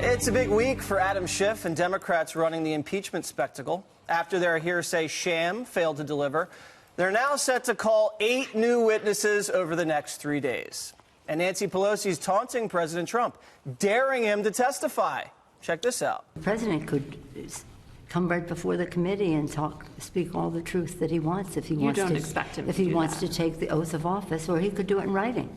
It's a big week for Adam Schiff and Democrats running the impeachment spectacle. After their hearsay sham failed to deliver, they're now set to call 8 new witnesses over the next 3 days. And Nancy Pelosi's taunting President Trump, daring him to testify. Check this out. The president could come right before the committee and speak all the truth that he wants if he wants to take the oath of office, or he could do it in writing.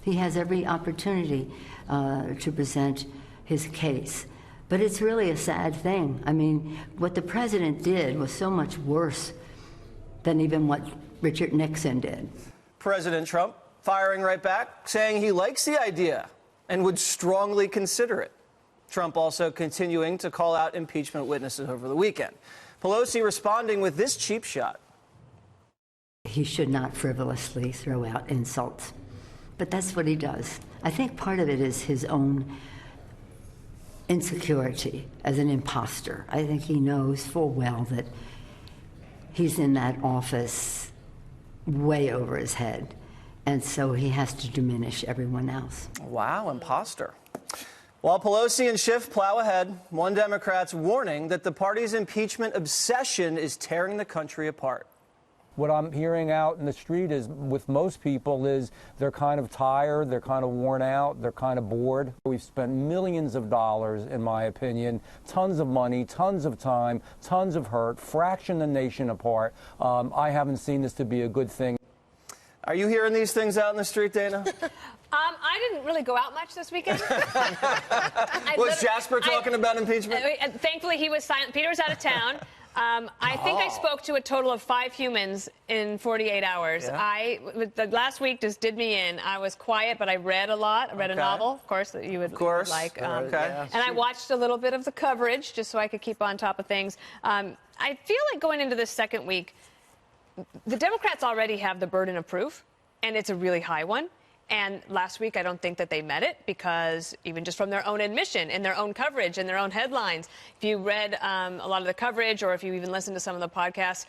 He has every opportunity to present his case. But it's really a sad thing. I mean, what the president did was so much worse than even what Richard Nixon did. President Trump firing right back, saying he likes the idea and would strongly consider it. Trump also continuing to call out impeachment witnesses over the weekend. Pelosi responding with this cheap shot. He should not frivolously throw out insults, but that's what he does. I think part of it is his own insecurity as an imposter. I think he knows full well that he's in that office way over his head, and so he has to diminish everyone else. Wow, imposter. While Pelosi and Schiff plow ahead, one Democrat's warning that the party's impeachment obsession is tearing the country apart. What I'm hearing out in the street is, with most people, is they're kind of tired, they're kind of worn out, they're kind of bored. We've spent millions of dollars, in my opinion, tons of money, tons of time, tons of hurt, fraction the nation apart. I haven't seen this to be a good thing. Are you hearing these things out in the street, Dana? I didn't really go out much this weekend. Was Jasper talking about impeachment? Thankfully, he was silent. Peter was out of town. I think I spoke to a total of 5 humans in 48 hours. Yeah. The last week just did me in. I was quiet, but I read a lot. I read a novel, of course, that you would like. And I watched a little bit of the coverage just so I could keep on top of things. I feel like going into this second week, the Democrats already have the burden of proof, and it's a really high one. And last week, I don't think that they met it, because even just from their own admission and their own coverage and their own headlines, if you read a lot of the coverage, or if you even listened to some of the podcasts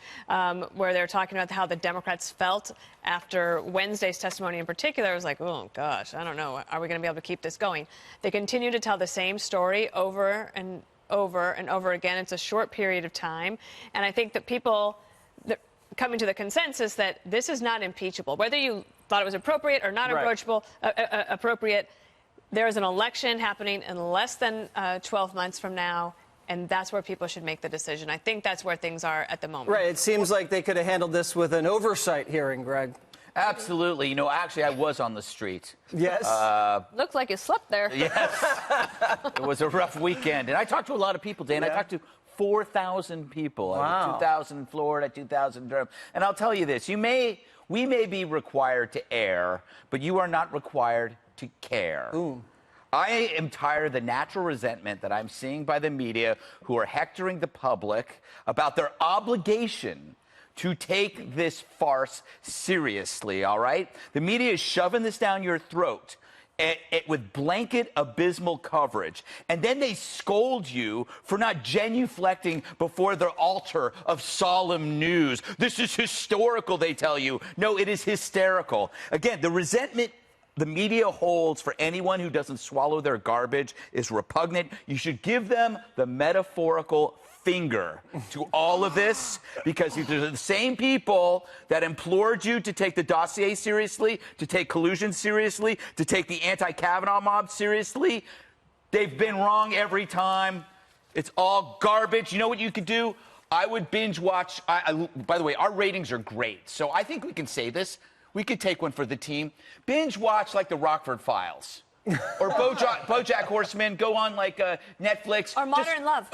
where they're talking about how the Democrats felt after Wednesday's testimony in particular, it was like, oh, gosh, I don't know. Are we going to be able to keep this going? They continue to tell the same story over and over and over again. It's a short period of time. And I think that people coming to the consensus that this is not impeachable, whether you thought it was appropriate or not appropriate. There is an election happening in less than 12 months from now, and that's where people should make the decision. I think that's where things are at the moment. Right. It seems like they could have handled this with an oversight hearing, Greg. Absolutely. You know, actually, I was on the street. Yes. Looks like you slept there. Yes. It was a rough weekend. And I talked to a lot of people, Dan. I talked to 4,000 people. Wow. 2,000 in Florida, 2,000 in Durham. And I'll tell you this. We may be required to err, but you are not required to care. Ooh. I am tired of the natural resentment that I'm seeing by the media, who are hectoring the public about their obligation to take this farce seriously, all right? The media is shoving this down your throat with blanket abysmal coverage. And then they scold you for not genuflecting before their altar of solemn news. This is historical, they tell you. No, it is hysterical. Again, the resentment the media holds for anyone who doesn't swallow their garbage is repugnant. You should give them the metaphorical finger to all of this, because they're the same people that implored you to take the dossier seriously, to take collusion seriously, to take the anti-Kavanaugh mob seriously. They've been wrong every time. It's all garbage. You know what you could do? I would binge watch. By the way, our ratings are great, so I think we can say this. We could take one for the team. Binge watch like the Rockford Files. Or BoJack Horseman. Go on like Netflix. Or Modern Love.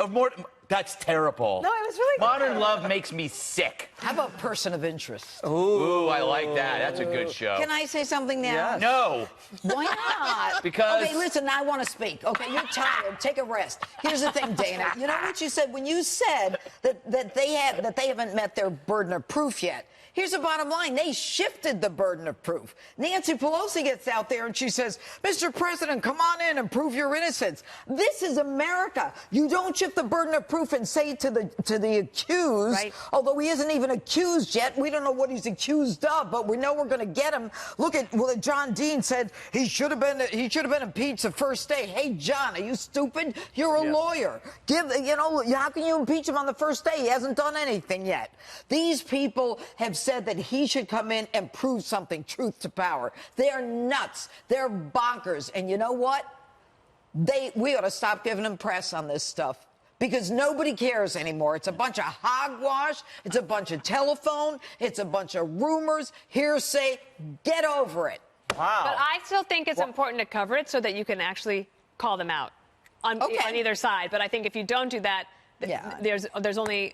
That's terrible. No, it was really good. Modern Love makes me sick. How about Person of Interest? Ooh, I like that. That's a good show. Can I say something now? Yes. No. Why not? Because... Okay, listen, I want to speak. Okay, you're tired. Take a rest. Here's the thing, Dana. You know what you said? When you said that they haven't met their burden of proof yet, here's the bottom line. They shifted the burden of proof. Nancy Pelosi gets out there and she says, Mr. President, come on in and prove your innocence. This is America. You don't shift the burden of proof. proof and say to the accused, right, although he isn't even accused yet, we don't know what he's accused of, but we know we're going to get him. Look at what John Dean said. He should have been impeached the first day. Hey, John, are you stupid? You're a lawyer. How can you impeach him on the first day? He hasn't done anything yet. These people have said that he should come in and prove something, truth to power. They're nuts. They're bonkers. And you know what? We ought to stop giving them press on this stuff, because nobody cares anymore. It's a bunch of hogwash. It's a bunch of telephone. It's a bunch of rumors, hearsay. Get over it. Wow. But I still think it's important to cover it so that you can actually call them out on either side. But I think if you don't do that, there's only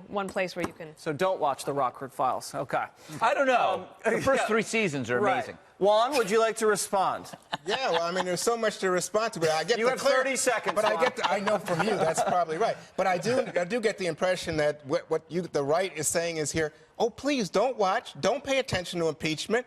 one place where you can. So don't watch the Rockford Files. Okay. I don't know. The first 3 seasons are amazing. Juan, would you like to respond? Yeah, well, I mean, there's so much to respond to, but I get you have 30 seconds. But I know from you that's probably right. But I do get the impression that the right is saying is here. Oh, please don't watch. Don't pay attention to impeachment.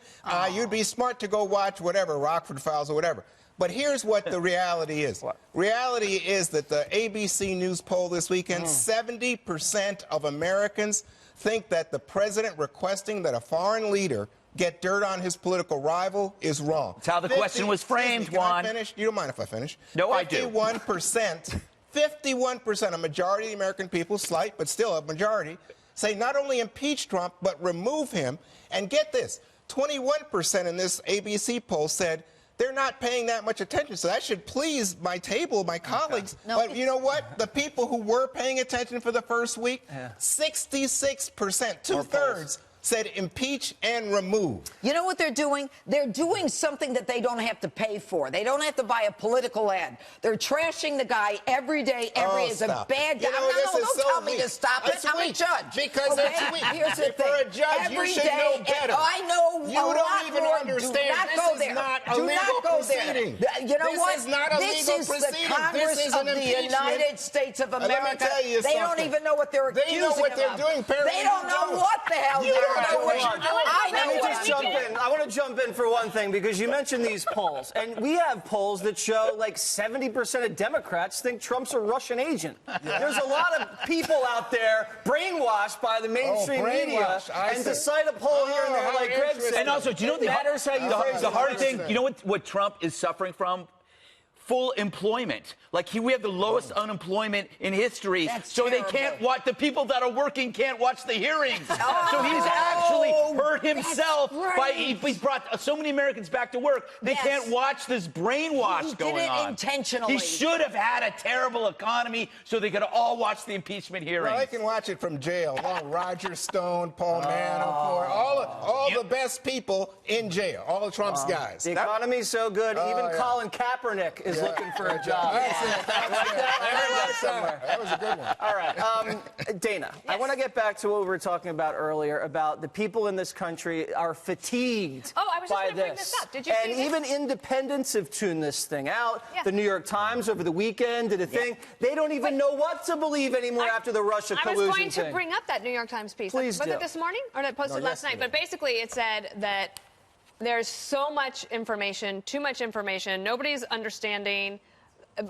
You'd be smart to go watch whatever, Rockford Files or whatever. But here's what the reality is. What? Reality is that the ABC News poll this weekend, 70% of Americans think that the president requesting that a foreign leader get dirt on his political rival is wrong. That's how the question was framed, Juan. Can I finish? You don't mind if I finish? No, I do. 51%, a majority of the American people, slight, but still a majority, say not only impeach Trump, but remove him. And get this, 21% in this ABC poll said they're not paying that much attention. So that should please my table, my colleagues. No, but you know what? The people who were paying attention for the first week, 66%, two-thirds, said impeach and remove. You know what they're doing? They're doing something that they don't have to pay for. They don't have to buy a political ad. They're trashing the guy every day. Is a bad guy. Don't tell me to stop it. I'm a judge. Because it's weak. Here's the thing. For a judge, you should know better. I know you don't even understand. This is not a legal proceeding. You know what? This is not a legal proceeding. This is the Congress of the United States of America. Let me tell you something. They don't even know what they're accusing of. They know what they're doing. They don't know what the hell they're doing. Let me just jump in. I want to jump in for one thing, because you mentioned these polls, and we have polls that show like 70% of Democrats think Trump's a Russian agent. There's a lot of people out there brainwashed by the mainstream media, and to cite a poll here and there, like Greg said. And also, do you know the hard thing? You know what Trump is suffering from? Full employment. We have the lowest unemployment in history. So they can't watch, the people that are working can't watch the hearings. So he's actually hurt himself by, he's brought so many Americans back to work. They can't watch this brainwash going on. Intentionally. He should have had a terrible economy so they could all watch the impeachment hearings. Well, they can watch it from jail. Roger Stone, Paul Manafort, all the best people in jail. All of Trump's guys. The economy's so good, even Colin Kaepernick is looking for a job. That was a good one. All right. Dana, I want to get back to what we were talking about earlier, about the people in this country are fatigued I was just by going to bring this up. Did you see and this? even independents have tuned this thing out. The New York Times over the weekend did a thing. They don't even know what to believe anymore after the Russia collusion I was going thing. to bring up that New York Times piece. Please Was it this morning? Or did I post it last night? But basically it said that there's so much information, too much information. Nobody's understanding,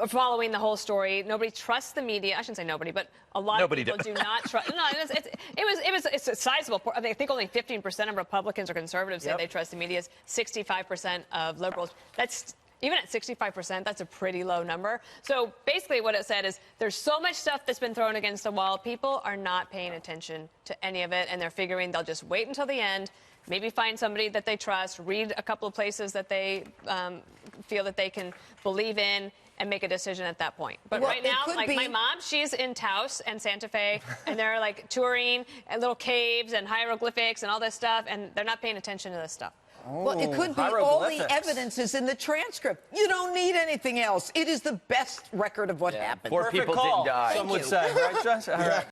following the whole story. Nobody trusts the media. I shouldn't say nobody, but a lot of people do not trust. No, it's a sizable. I think only 15% of Republicans or conservatives say they trust the media. 65% of liberals. That's even at 65%. That's a pretty low number. So basically, what it said is there's so much stuff that's been thrown against the wall. People are not paying attention to any of it, and they're figuring they'll just wait until the end. Maybe find somebody that they trust, read a couple of places that they feel that they can believe in, and make a decision at that point. But right now, my mom, she's in Taos and Santa Fe, and they're touring at little caves and hieroglyphics and all this stuff, and they're not paying attention to this stuff. Well, it could be all the evidence is in the transcript. You don't need anything else. It is the best record of what happened. Poor people didn't die. Some would say, right, Josh? All right.